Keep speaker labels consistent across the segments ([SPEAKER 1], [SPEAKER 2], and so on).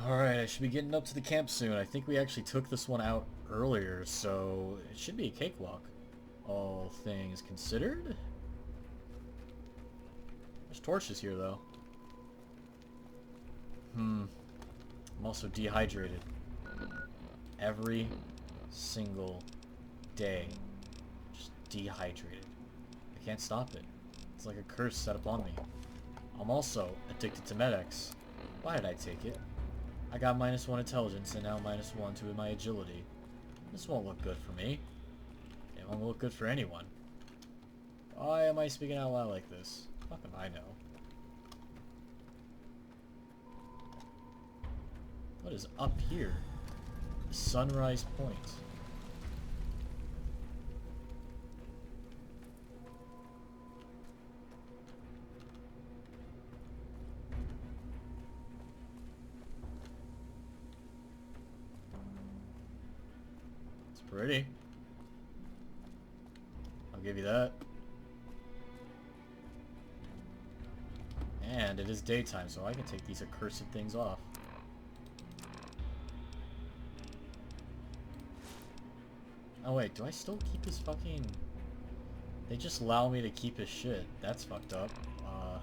[SPEAKER 1] Alright, I should be getting up to the camp soon. I think we actually took this one out earlier, so it should be a cakewalk. All things considered. There's torches here, though. I'm also dehydrated. Every single day. Just dehydrated. I can't stop it. It's like a curse set upon me. I'm also addicted to Med-X. Why did I take it? I got -1 intelligence and now -1 to my agility. This won't look good for me. It won't look good for anyone. Why am I speaking out loud like this? Fuck if I know. What is up here? Sunrise Point. It's pretty. I'll give you that. And it is daytime, so I can take these accursed things off. Oh wait, do I still keep his fucking... They just allow me to keep his shit. That's fucked up. Huh.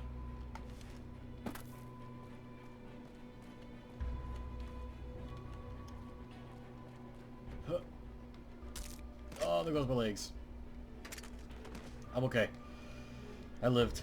[SPEAKER 1] Oh, there goes my legs. I'm okay. I lived.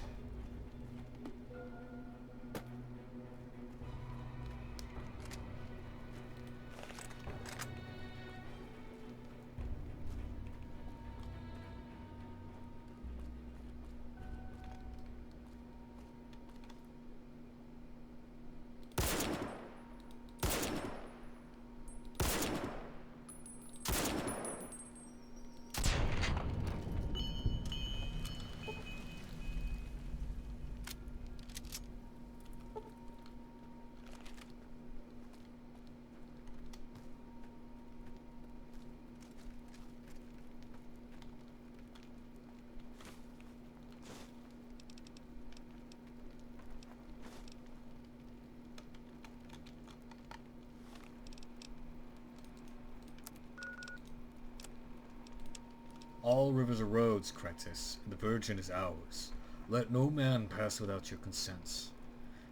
[SPEAKER 1] All rivers are roads, Cractus, and the Virgin is ours. Let no man pass without your consents.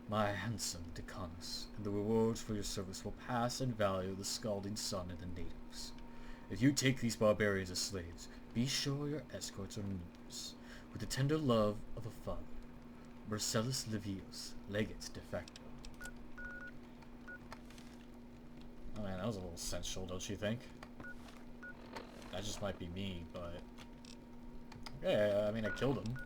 [SPEAKER 1] My handsome Decanus, and the rewards for your service will pass in value the scalding sun and the natives. If you take these barbarians as slaves, be sure your escorts are numerous. With the tender love of a father, Marcellus Livius, legate de facto. Oh man, that was a little sensual, don't you think? That just might be me, but... Yeah, I mean, I killed him.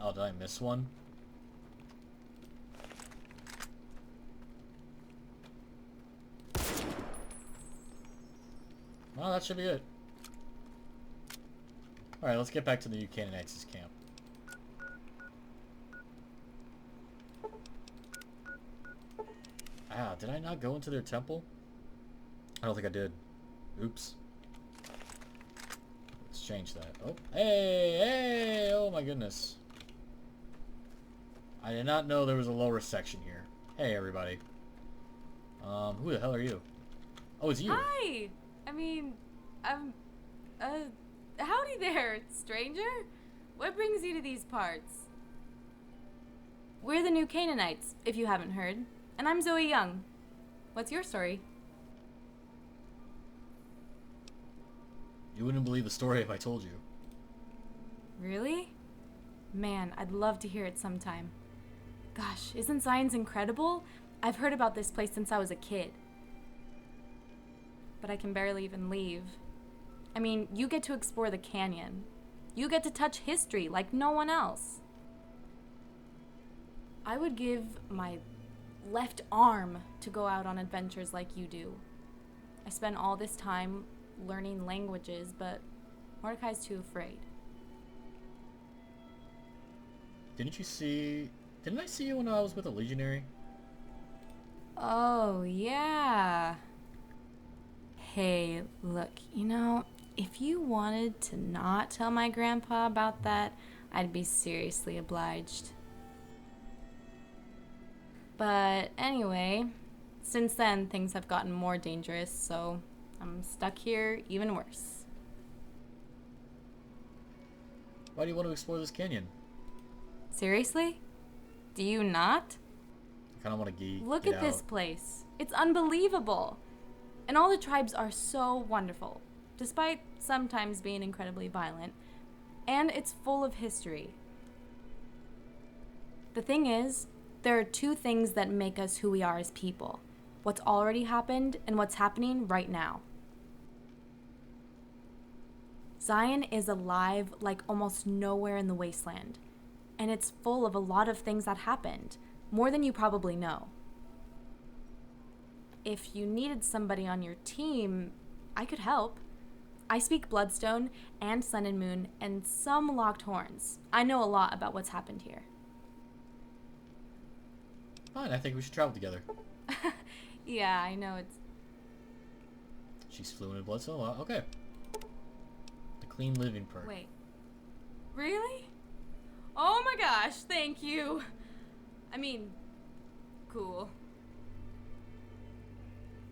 [SPEAKER 1] Oh, did I miss one? Well, that should be it. Alright, let's get back to the Canaanites' camp. Ah, did I not go into their temple? I don't think I did. Oops. Let's change that. Oh, hey, hey! Oh my goodness. I did not know there was a lower section here. Hey, everybody. Who the hell are you? Oh, it's you.
[SPEAKER 2] Hi! I mean, howdy there, stranger. What brings you to these parts? We're the New Canaanites, if you haven't heard. And I'm Zoe Young. What's your story?
[SPEAKER 1] You wouldn't believe the story if I told you.
[SPEAKER 2] Really? Man, I'd love to hear it sometime. Gosh, isn't science incredible? I've heard about this place since I was a kid. But I can barely even leave. I mean, you get to explore the canyon. You get to touch history like no one else. I would give my left arm to go out on adventures like you do. I spent all this time learning languages, but Mordecai's too afraid.
[SPEAKER 1] Didn't I see you when I was with a legionary?
[SPEAKER 2] Oh, yeah. Hey, look, if you wanted to not tell my grandpa about that, I'd be seriously obliged. But anyway, since then things have gotten more dangerous, so I'm stuck here even worse.
[SPEAKER 1] Why do you want to explore this canyon?
[SPEAKER 2] Seriously? Do you not?
[SPEAKER 1] I kind of want to
[SPEAKER 2] Look
[SPEAKER 1] get
[SPEAKER 2] at this
[SPEAKER 1] out.
[SPEAKER 2] place. It's unbelievable. And all the tribes are so wonderful, despite sometimes being incredibly violent. And it's full of history. The thing is, there are two things that make us who we are as people: what's already happened and what's happening right now. Zion is alive like almost nowhere in the wasteland, and it's full of a lot of things that happened, more than you probably know. If you needed somebody on your team, I could help. I speak Bloodstone and Sun and Moon and some Locked Horns. I know a lot about what's happened here.
[SPEAKER 1] Fine, I think we should travel together.
[SPEAKER 2] Yeah, I know it's...
[SPEAKER 1] She's fluent in Bloodstone? Well, okay. The clean living perk.
[SPEAKER 2] Wait. Really? Oh my gosh, thank you. I mean, cool.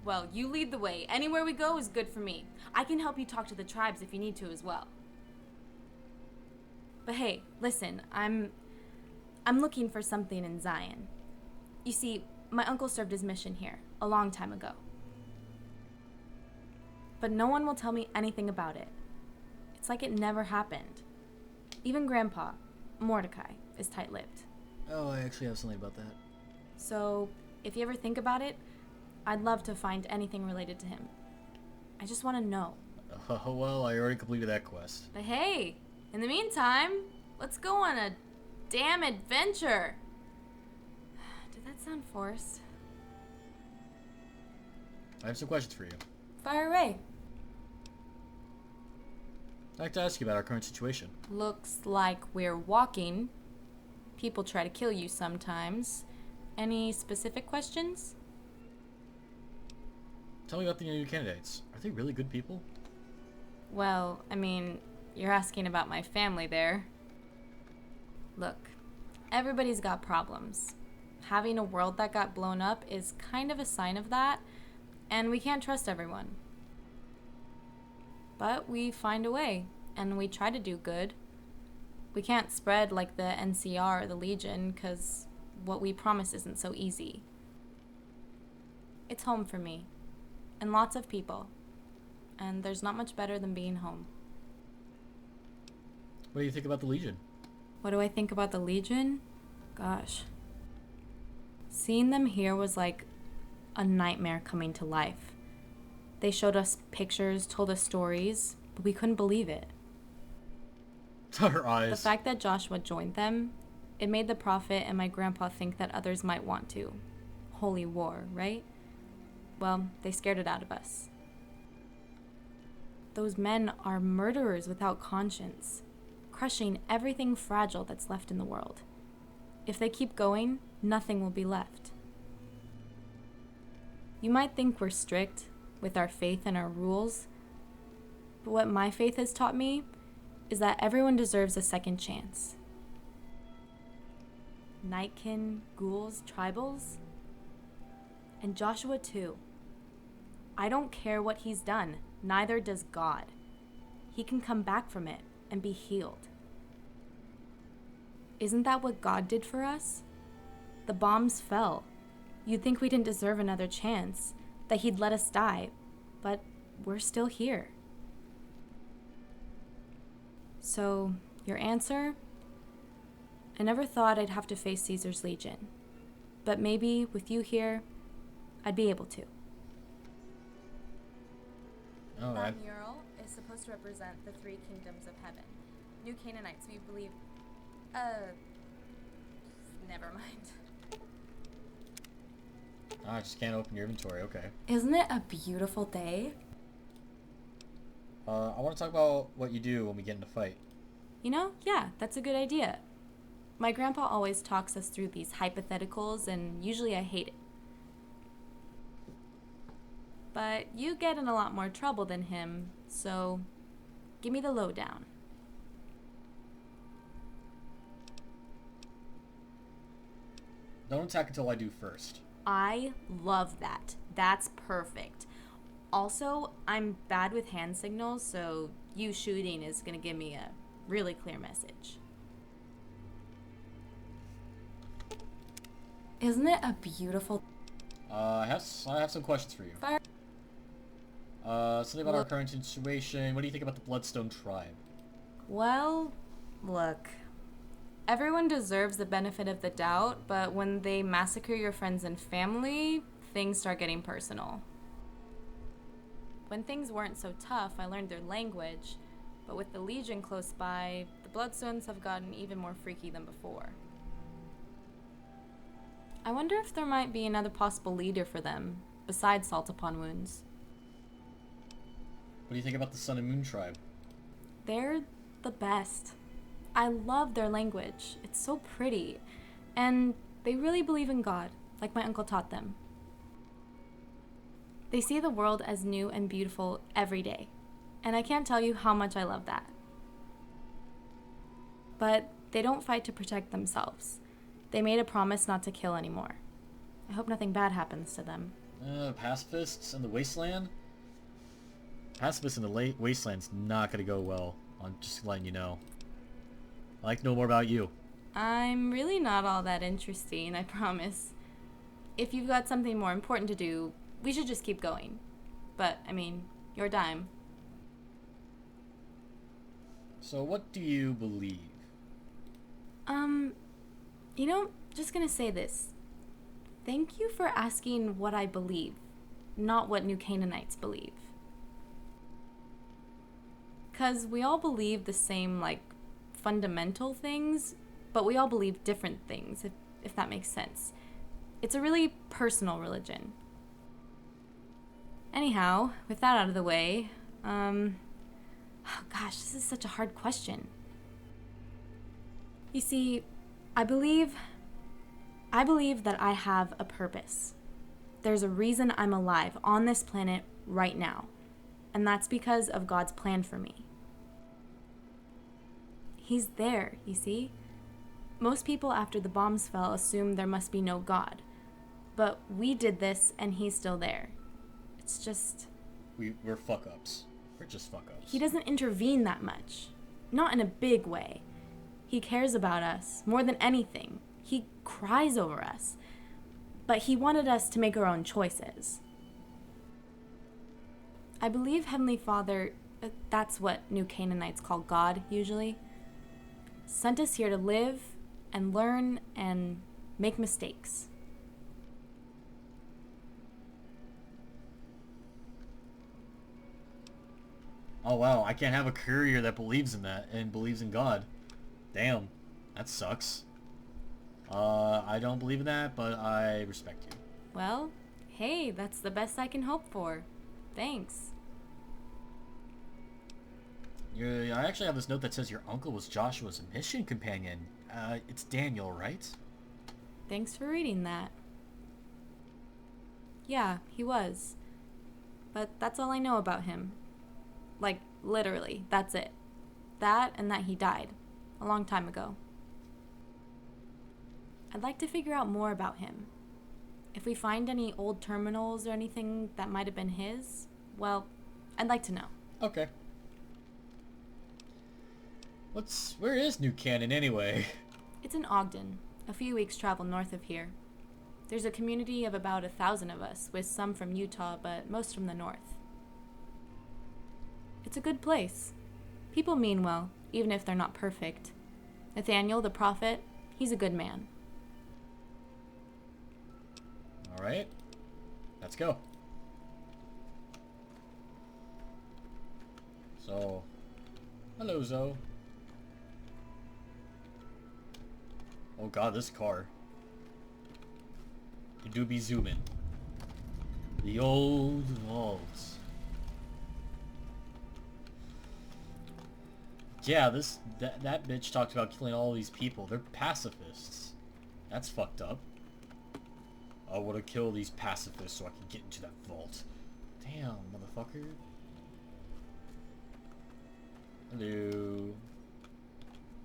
[SPEAKER 2] Well, you lead the way. Anywhere we go is good for me. I can help you talk to the tribes if you need to as well. But hey, listen, I'm looking for something in Zion. You see, my uncle served his mission here a long time ago. But no one will tell me anything about it. It's like it never happened. Even Grandpa, Mordecai, is tight-lipped.
[SPEAKER 1] Oh, I actually have something about that.
[SPEAKER 2] So, if you ever think about it, I'd love to find anything related to him. I just want to know.
[SPEAKER 1] Oh, well, I already completed that quest.
[SPEAKER 2] But hey, in the meantime, let's go on a damn adventure. Did that sound forced?
[SPEAKER 1] I have some questions for you.
[SPEAKER 2] Fire away.
[SPEAKER 1] I'd like to ask you about our current situation.
[SPEAKER 2] Looks like we're walking. People try to kill you sometimes. Any specific questions?
[SPEAKER 1] Tell me about the new candidates. Are they really good people?
[SPEAKER 2] Well, I mean, you're asking about my family there. Look, everybody's got problems. Having a world that got blown up is kind of a sign of that, and we can't trust everyone. But we find a way, and we try to do good. We can't spread like the NCR or the Legion, because what we promise isn't so easy. It's home for me, and lots of people, and there's not much better than being home.
[SPEAKER 1] What do you think about the Legion?
[SPEAKER 2] What do I think about the Legion? Gosh. Seeing them here was like a nightmare coming to life. They showed us pictures, told us stories, but we couldn't believe it.
[SPEAKER 1] Her eyes.
[SPEAKER 2] The fact that Joshua joined them, it made the Prophet and my grandpa think that others might want to. Holy war, right? Well, they scared it out of us. Those men are murderers without conscience, crushing everything fragile that's left in the world. If they keep going, nothing will be left. You might think we're strict with our faith and our rules, but what my faith has taught me is that everyone deserves a second chance. Nightkin, ghouls, tribals, and Joshua too. I don't care what he's done, neither does God. He can come back from it and be healed. Isn't that what God did for us? The bombs fell. You'd think we didn't deserve another chance, that he'd let us die, but we're still here. So, your answer? I never thought I'd have to face Caesar's Legion, but maybe with you here, I'd be able to.
[SPEAKER 1] Oh,
[SPEAKER 2] That mural is supposed to represent the three kingdoms of heaven. New Canaanites, we believe... never mind.
[SPEAKER 1] I just can't open your inventory. Okay.
[SPEAKER 2] Isn't it a beautiful day?
[SPEAKER 1] I want to talk about what you do when we get in a fight.
[SPEAKER 2] You know, yeah, that's a good idea. My grandpa always talks us through these hypotheticals, and usually I hate it. But you get in a lot more trouble than him, so give me the lowdown.
[SPEAKER 1] Don't attack until I do first.
[SPEAKER 2] I love that. That's perfect. Also, I'm bad with hand signals, so you shooting is going to give me a really clear message. Isn't it a beautiful
[SPEAKER 1] I have some questions for you.
[SPEAKER 2] fire?
[SPEAKER 1] Something about our current situation. What do you think about the Bloodstone tribe?
[SPEAKER 2] Well, look. Everyone deserves the benefit of the doubt, but when they massacre your friends and family, things start getting personal. When things weren't so tough, I learned their language, but with the Legion close by, the Bloodstones have gotten even more freaky than before. I wonder if there might be another possible leader for them, besides Salt Upon Wounds.
[SPEAKER 1] What do you think about the Sun and Moon tribe?
[SPEAKER 2] They're the best. I love their language. It's so pretty. And they really believe in God, like my uncle taught them. They see the world as new and beautiful every day. And I can't tell you how much I love that. But they don't fight to protect themselves. They made a promise not to kill anymore. I hope nothing bad happens to them.
[SPEAKER 1] Pacifists in the Wasteland? Pacifists in the Wasteland's not gonna go well. I'm just letting you know. I'd like to know more about you.
[SPEAKER 2] I'm really not all that interesting, I promise. If you've got something more important to do, we should just keep going. But, I mean, your dime.
[SPEAKER 1] So what do you believe?
[SPEAKER 2] Just gonna say this. Thank you for asking what I believe, not what New Canaanites believe. 'Cause we all believe the same, fundamental things, but we all believe different things, if that makes sense. It's a really personal religion. Anyhow, with that out of the way, oh gosh, this is such a hard question. You see, I believe that I have a purpose. There's a reason I'm alive on this planet right now, and that's because of God's plan for me. He's there, you see? Most people after the bombs fell assume there must be no God, but we did this and he's still there. It's just...
[SPEAKER 1] We're fuck-ups. We're just fuck-ups.
[SPEAKER 2] He doesn't intervene that much. Not in a big way. He cares about us more than anything. He cries over us. But he wanted us to make our own choices. I believe Heavenly Father, that's what New Canaanites call God usually, sent us here to live and learn and make mistakes.
[SPEAKER 1] Oh wow, I can't have a courier that believes in that and believes in God. Damn, that sucks. I don't believe in that, but I respect you.
[SPEAKER 2] Well, hey, that's the best I can hope for. Thanks.
[SPEAKER 1] I actually have this note that says your uncle was Joshua's mission companion. It's Daniel, right?
[SPEAKER 2] Thanks for reading that. Yeah, he was. But that's all I know about him. Literally, that's it. That and that he died. A long time ago. I'd like to figure out more about him. If we find any old terminals or anything that might have been his, well, I'd like to know.
[SPEAKER 1] Okay. Where is New Canaan anyway?
[SPEAKER 2] It's in Ogden, a few weeks travel north of here. There's a community of about 1,000 of us, with some from Utah, but most from the north. It's a good place. People mean well, even if they're not perfect. Nathaniel, the prophet, he's a good man.
[SPEAKER 1] Alright. Let's go. So, hello, Zoe. Oh god, this car. It do be zooming. The old vaults. Yeah, that bitch talked about killing all these people. They're pacifists. That's fucked up. I want to kill these pacifists so I can get into that vault. Damn, motherfucker. Hello.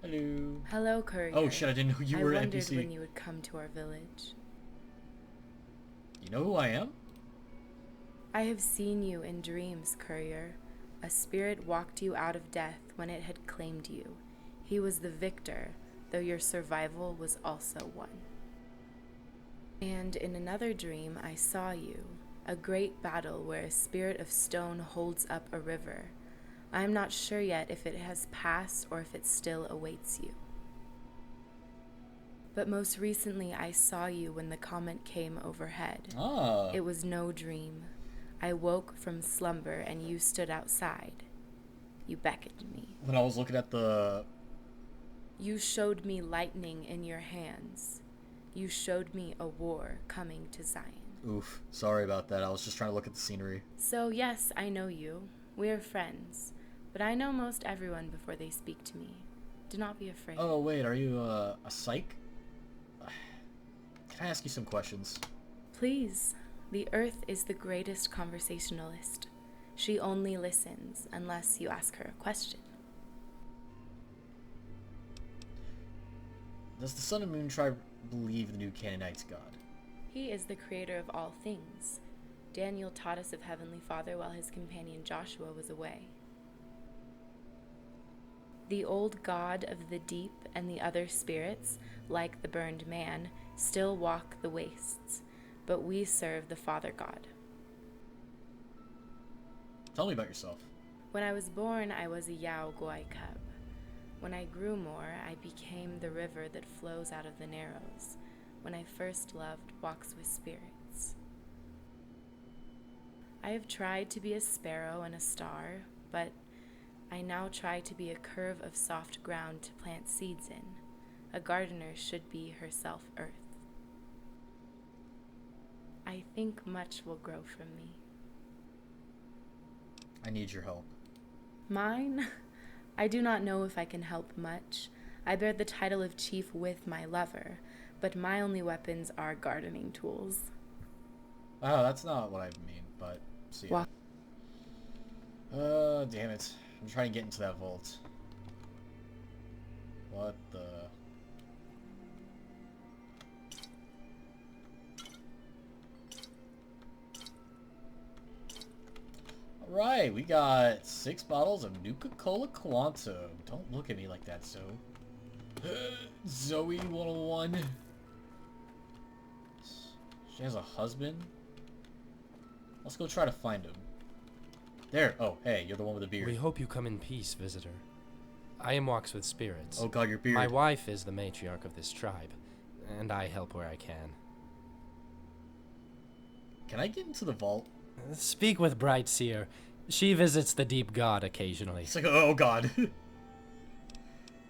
[SPEAKER 1] Hello.
[SPEAKER 2] Hello, courier.
[SPEAKER 1] Oh shit, I didn't know you were an
[SPEAKER 2] I wondered
[SPEAKER 1] NPC.
[SPEAKER 2] when you would come to our village.
[SPEAKER 1] You know who I am?
[SPEAKER 2] I have seen you in dreams, courier. A spirit walked you out of death when it had claimed you. He was the victor, though your survival was also one. And in another dream I saw you, a great battle where a spirit of stone holds up a river. I am not sure yet if it has passed or if it still awaits you. But most recently I saw you when the comet came overhead.
[SPEAKER 1] Ah.
[SPEAKER 2] It was no dream. I woke from slumber and you stood outside. You beckoned me.
[SPEAKER 1] When I was looking at the...
[SPEAKER 2] You showed me lightning in your hands. You showed me a war coming to Zion.
[SPEAKER 1] Oof, sorry about that. I was just trying to look at the scenery.
[SPEAKER 2] So yes, I know you. We are friends. But I know most everyone before they speak to me. Do not be afraid.
[SPEAKER 1] Oh, wait, are you a psych? Can I ask you some questions?
[SPEAKER 2] Please. The earth is the greatest conversationalist. She only listens unless you ask her a question.
[SPEAKER 1] Does the Sun and Moon tribe believe the new Canaanite's God?
[SPEAKER 2] He is the creator of all things. Daniel taught us of Heavenly Father while his companion Joshua was away. The old god of the deep and the other spirits, like the burned man, still walk the wastes, but we serve the Father God.
[SPEAKER 1] Tell me about yourself.
[SPEAKER 2] When I was born, I was a Yao Guai cub. When I grew more, I became the river that flows out of the Narrows. When I first loved walks with spirits. I have tried to be a sparrow and a star, but I now try to be a curve of soft ground to plant seeds in. A gardener should be herself earth. I think much will grow from me.
[SPEAKER 1] I need your help.
[SPEAKER 2] Mine? I do not know if I can help much. I bear the title of chief with my lover, but my only weapons are gardening tools.
[SPEAKER 1] Oh, that's not what I mean, but see ya. Damn it. I'm trying to get into that vault. What the... Alright, we got 6 bottles of Nuka-Cola Quantum. Don't look at me like that, Zoe. Zoe 101. She has a husband? Let's go try to find him. There. Oh, hey, you're the one with the beard.
[SPEAKER 3] We hope you come in peace, visitor. I am Walks with Spirits.
[SPEAKER 1] Oh god, your beard.
[SPEAKER 3] My wife is the matriarch of this tribe, and I help where I can.
[SPEAKER 1] Can I get into the vault?
[SPEAKER 3] Speak with Bright Seer. She visits the deep god occasionally.
[SPEAKER 1] It's like, oh god.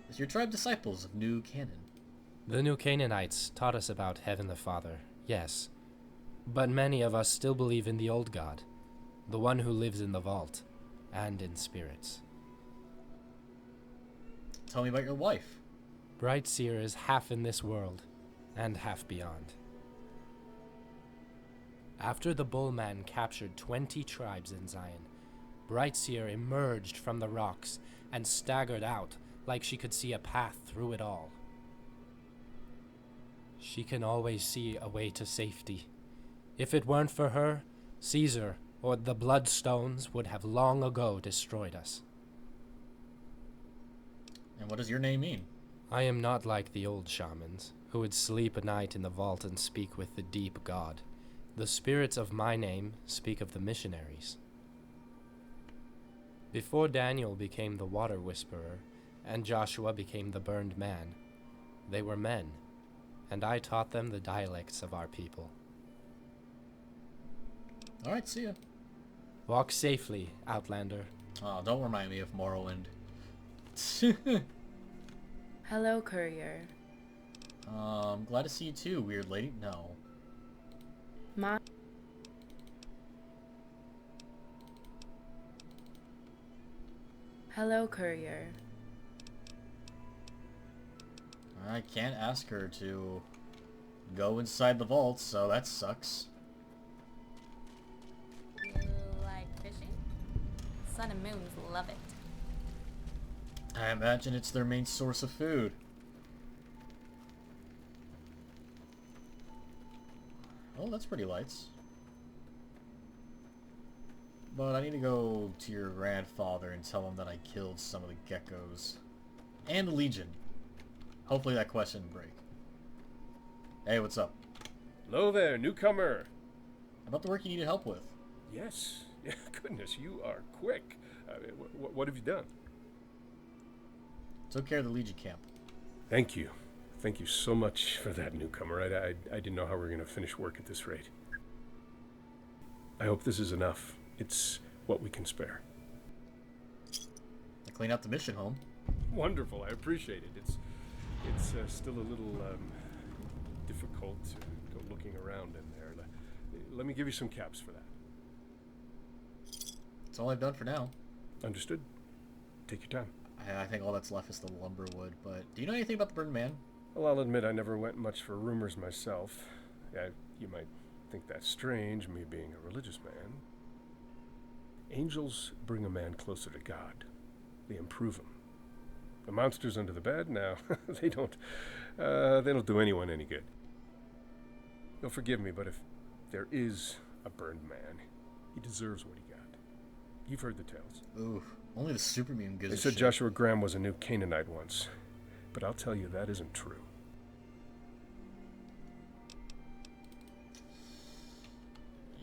[SPEAKER 1] Is your tribe disciples of New Canaan?
[SPEAKER 3] The new Canaanites taught us about Heaven the Father, yes. But many of us still believe in the old god, the one who lives in the vault, and in spirits.
[SPEAKER 1] Tell me about your wife.
[SPEAKER 3] Bright Seer is half in this world, and half beyond. After the Bullman captured 20 tribes in Zion, Bright Seer emerged from the rocks and staggered out like she could see a path through it all. She can always see a way to safety. If it weren't for her, Caesar or the Bloodstones would have long ago destroyed us.
[SPEAKER 1] And what does your name mean?
[SPEAKER 3] I am not like the old shamans, who would sleep a night in the vault and speak with the deep god. The spirits of my name speak of the missionaries. Before Daniel became the water whisperer, and Joshua became the burned man, they were men, and I taught them the dialects of our people.
[SPEAKER 1] Alright, see ya.
[SPEAKER 3] Walk safely, Outlander.
[SPEAKER 1] Oh, don't remind me of Morrowind.
[SPEAKER 2] Hello, courier.
[SPEAKER 1] Glad to see you too, weird lady. No.
[SPEAKER 2] Hello, courier.
[SPEAKER 1] I can't ask her to go inside the vault, so that sucks.
[SPEAKER 2] You like fishing? Sun and moons love it.
[SPEAKER 1] I imagine it's their main source of food. Oh, that's pretty lights. But I need to go to your grandfather and tell him that I killed some of the geckos. And the Legion. Hopefully that quest didn't break. Hey, what's up?
[SPEAKER 4] Hello there, newcomer.
[SPEAKER 1] About the work you needed help with.
[SPEAKER 4] Yes. Yeah, goodness, you are quick. What have you done?
[SPEAKER 1] Took care of the Legion camp.
[SPEAKER 4] Thank you. Thank you so much for that, newcomer. I didn't know how we were going to finish work at this rate. I hope this is enough. It's what we can spare.
[SPEAKER 1] I cleaned out the mission home.
[SPEAKER 4] Wonderful. I appreciate it. It's still a little difficult to go looking around in there. Let me give you some caps for that.
[SPEAKER 1] That's all I've done for now.
[SPEAKER 4] Understood. Take your time.
[SPEAKER 1] I think all that's left is the lumber wood, but do you know anything about the burned man?
[SPEAKER 4] Well, I'll admit I never went much for rumors myself. You might think that's strange, me being a religious man. Angels bring a man closer to God. They improve him. The monsters under the bed, now, they don't do anyone any good. You'll forgive me, but if there is a burned man, he deserves what he got. You've heard the tales.
[SPEAKER 1] Ooh, only the supermutant gives
[SPEAKER 4] They
[SPEAKER 1] a
[SPEAKER 4] said
[SPEAKER 1] shit.
[SPEAKER 4] Joshua Graham was a new Canaanite once, but I'll tell you that isn't true.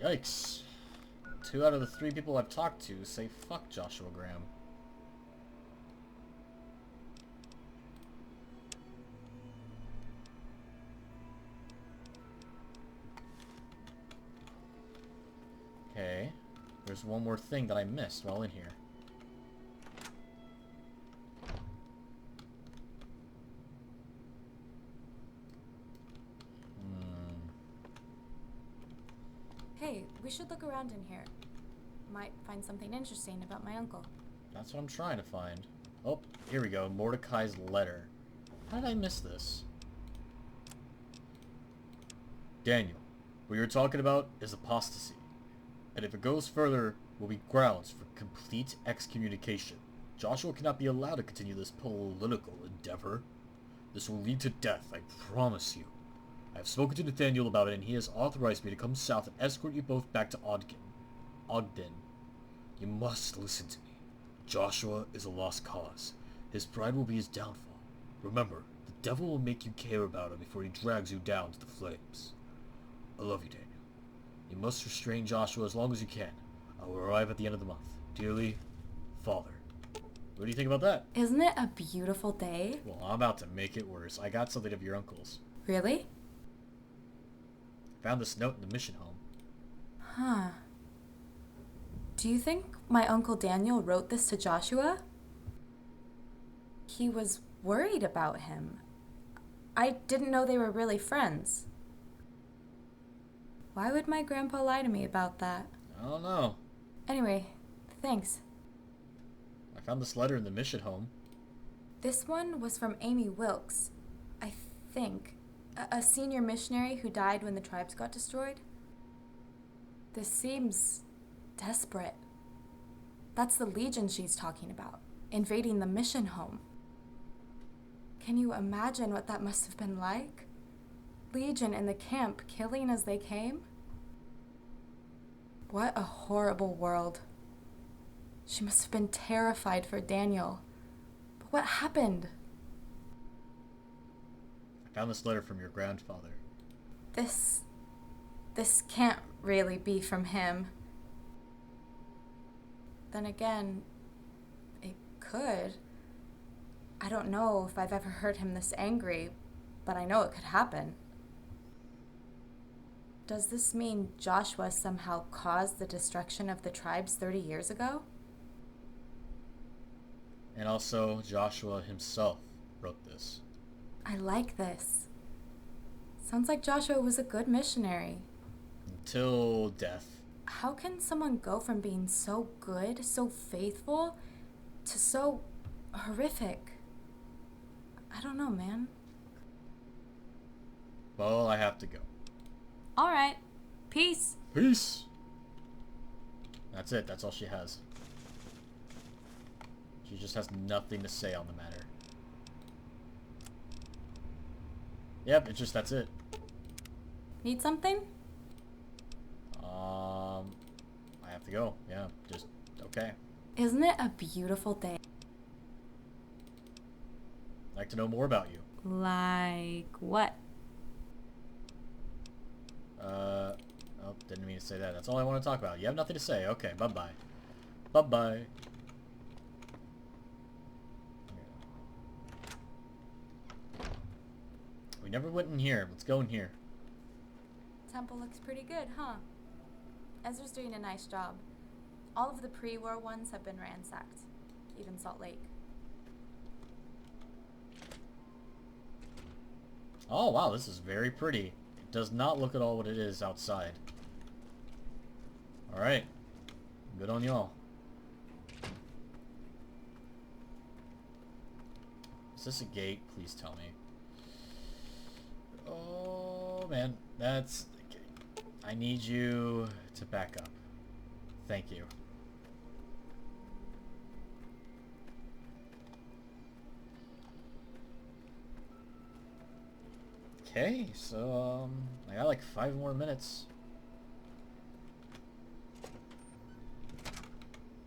[SPEAKER 1] Yikes. 2 out of the 3 people I've talked to say fuck Joshua Graham. Okay. There's one more thing that I missed while in here.
[SPEAKER 2] Hey, we should look around in here. Might find something interesting about my uncle.
[SPEAKER 1] That's what I'm trying to find. Oh, here we go. Mordecai's letter. How did I miss this? Daniel, what you're talking about is apostasy. And if it goes further, will be grounds for complete excommunication. Joshua cannot be allowed to continue this political endeavor. This will lead to death, I promise you. I have spoken to Nathaniel about it, and he has authorized me to come south and escort you both back to Ogden. You must listen to me. Joshua is a lost cause. His pride will be his downfall. Remember, the devil will make you care about him before he drags you down to the flames. I love you, Daniel. You must restrain Joshua as long as you can. I will arrive at the end of the month. Dearly, Father. What do you think about that?
[SPEAKER 2] Isn't it a beautiful day?
[SPEAKER 1] Well, I'm about to make it worse. I got something of your uncle's.
[SPEAKER 2] Really?
[SPEAKER 1] Found this note in the mission home.
[SPEAKER 2] Huh. Do you think my Uncle Daniel wrote this to Joshua? He was worried about him. I didn't know they were really friends. Why would my grandpa lie to me about that?
[SPEAKER 1] I don't know.
[SPEAKER 2] Anyway, thanks.
[SPEAKER 1] I found this letter in the mission home.
[SPEAKER 2] This one was from Amy Wilkes, I think. A senior missionary who died when the tribes got destroyed. This seems desperate. That's the Legion she's talking about, invading the mission home. Can you imagine what that must have been like? Legion in the camp, killing as they came? What a horrible world. She must have been terrified for Daniel. But what happened?
[SPEAKER 1] I found this letter from your grandfather.
[SPEAKER 2] This can't really be from him. Then again, it could. I don't know if I've ever heard him this angry, but I know it could happen. Does this mean Joshua somehow caused the destruction of the tribes 30 years ago?
[SPEAKER 1] And also, Joshua himself wrote this.
[SPEAKER 2] I like this. Sounds like Joshua was a good missionary.
[SPEAKER 1] Until death.
[SPEAKER 2] How can someone go from being so good, so faithful, to so horrific? I don't know, man.
[SPEAKER 1] Well, I have to go.
[SPEAKER 2] All right. Peace.
[SPEAKER 1] Peace! That's it. That's all she has. She just has nothing to say on the matter. Yep, that's it.
[SPEAKER 2] Need something?
[SPEAKER 1] I have to go. Yeah, just, okay.
[SPEAKER 2] Isn't it a beautiful day?
[SPEAKER 1] I'd like to know more about you.
[SPEAKER 2] Like what?
[SPEAKER 1] Oh, didn't mean to say that. That's all I want to talk about. You have nothing to say. Okay, bye-bye. Bye-bye. We never went in here. Let's go in here.
[SPEAKER 2] Temple looks pretty good, huh? Ezra's doing a nice job. All of the pre-war ones have been ransacked, even Salt Lake.
[SPEAKER 1] Oh, wow, this is very pretty. It does not look at all what it is outside. Alright. Good on y'all. Is this a gate? Please tell me. Oh, man. That's... I need you to back up. Thank you. Okay, so, I got like 5 more minutes.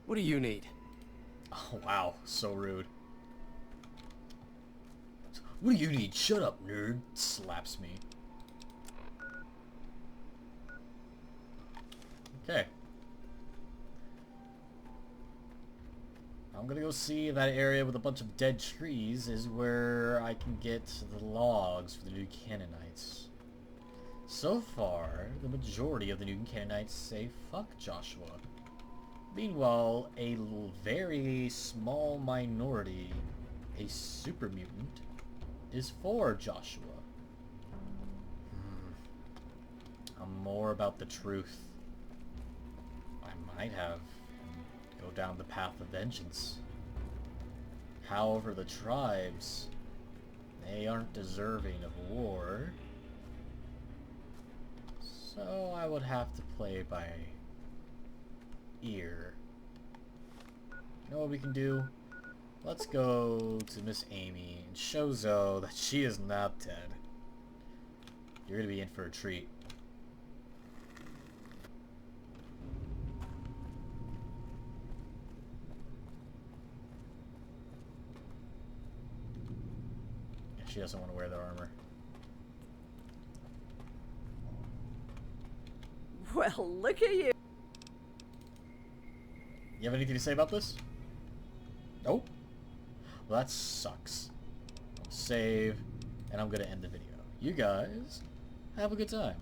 [SPEAKER 5] What do you need?
[SPEAKER 1] Oh, wow. So rude. What do you need? Shut up, nerd. Slaps me. Okay. I'm gonna go see that area with a bunch of dead trees is where I can get the logs for the new Canaanites. So far, the majority of the new Canaanites say fuck Joshua. Meanwhile, a very small minority, a super mutant, is for Joshua. I'm more about the truth. I might have go down the path of vengeance. However, the tribes, they aren't deserving of war. So I would have to play by ear. You know what we can do? Let's go to Miss Amy and show Zoe that she is not dead. You're gonna be in for a treat. She doesn't want to wear the armor.
[SPEAKER 6] Well, look at you.
[SPEAKER 1] You have anything to say about this? Nope. Well, that sucks. I'll save, and I'm going to end the video. You guys, have a good time.